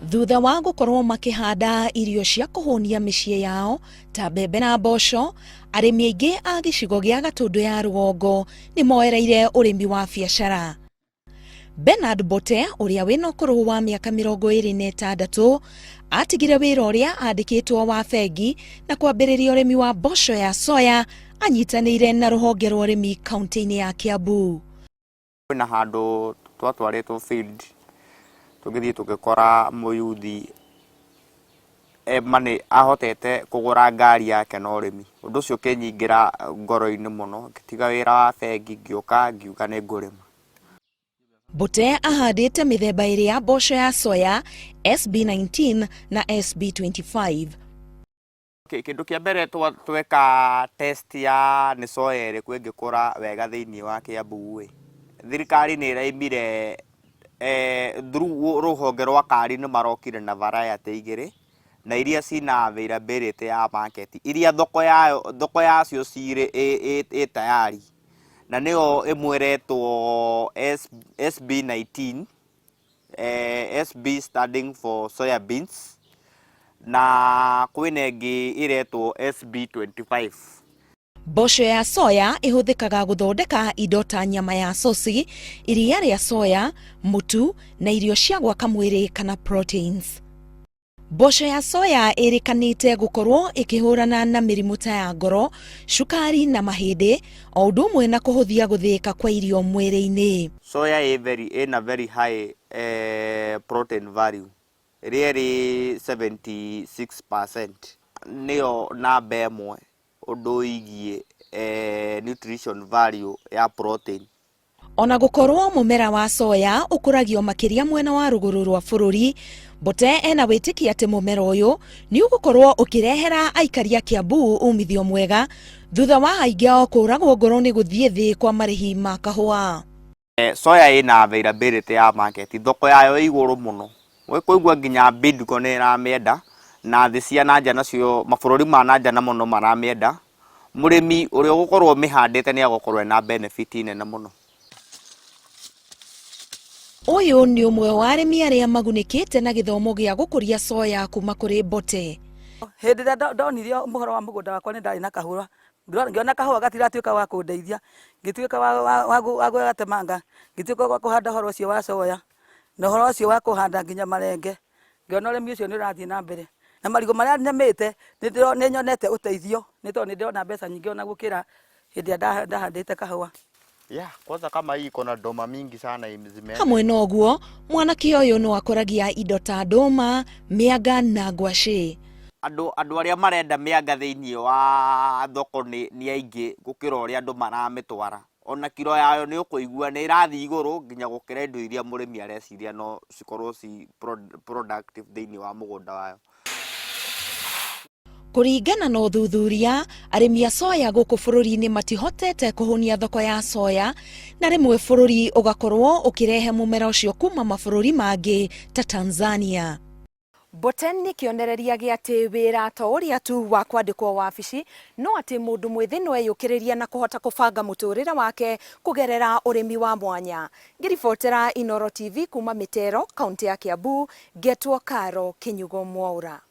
Thutha wa gukorwo makihanda irio cia kuhunia micii yao ta mbembe na mboco, arimi aingi a gicigo gia Gatundu ya Rugongo ni moereire urimi wa biacara. Bernard Bote, uria wina ukuru wa miaka 26, atigire wira uria andikitwo wa bengi na kwambiriria urimi wa mboco ya soya, anyitanire na ruhonge rwa urimi kaunti-ini ya Kiambu. Na handu twatwaritwo field tugithii tugikora muyuthi mani ahotete kugura ngari yake na urimi. Undu ucio kinyingira ngoro-ini muno, ngitiga wira wa bengi ngioka ngiuga ni ngurima. Bote ahandite mithemba iri ya mboco ya soya SB19 na SB25. Kindu kia mbere tweka test ya ni soya iriku ingikura wega thiini wa Kiambu. Thirikari ni iraimire through ruhonge rwa kari ni marokire na variety igiri na iria cina availability ya market, iria thoko yacio ciri tayari, na niyo imweretwo SB19, SB standing for soya beans, na kwina ingi iretwo SB25. Mboco ya soya ihuthikaga guthondeka indo ta nyama ya sosi, iria ria soya, mutu na irio cia gwaka mwiri kana proteins. Mboco ya soya irikanite gukorwo ikihurana na mirimu ta ya ngoro, shukari na mahindi, o undu umwe na kuhuthia guthika kwa irio mwiri-ini. Soya ina very high protein value, really 76%. Niyo namba emwe undu igie nutrition value ya protein. Ona gukorwo mumera wa soya ukuragio makiria mwena wa ruguru rwa bururi, Bote ena witiki ati mumera uyu ni ugukorwo ukirehera aikari a Kiambu umithio mwega thutha wa aingi ao kuragwo ngoro ni guthie thi kwa marihi ma kahua. Soya ina availability ya market, thoko yayo iguru muno. Wikuigua nginya Bidco ni iramienda na thi cia nanja nacio mabururi ma nanja na muno maramienda. Murimi uria ugukorwo mihandite ni agukorwo na benefit nene muno. Uyu ni umwe wa arimi aria magunikite na githomo gia gukuria soya kuma kuri Bote. Hindi ria ndonirio muhoro wa mugunda wakwa ni ndari na kahura, ngiona kahua gatiratuika wa kundeithia, ngituika wa gatemanga, ngituika wa kuhanda horo ucio wa soya na horo ucio wa kuhanda nginya marenge, ngiona urimi ucio ni urathii na mbere na marigo maria nemete ni nyonete uteithio, ni tondu ni ndona mbeca nyingi ona gukira hindi ndahandite kahua. Kwanza kama hii iko na doma mingi sana imezimea. Hamwe na uguo, mwanake uyu no akoragia indo ta ndoma, mianga na ngwaci. Andu aria marenda mianga thiini wa thoko ni aingi gukira uria andu maramitwara. Ona kilo yayo ni ukuigua ni irathi iguru nginya gukira indo iria murimi areciria no cikorwo ci productive thiini wa mugunda wayo. Kuringana na uthuthuria, arimi a soya guku bururi-ini matihotete kuhunia thoko ya soya, na rimwe bururi ugakorwo ukirehe mumera ucio kuma mabururi mangi ta Tanzania. Bote ni kionereria gia ati wira to uria tu wa kwandikwo wabici, no ati mundu mwithi no eyukiriria na kuhota kubanga muturire wake kugerera urimi wa mwanya. Ngiribotera Inooro TV kuma Mitero, kaunti ya Kiambu, Getwo Karo Kinyugo Mwaura.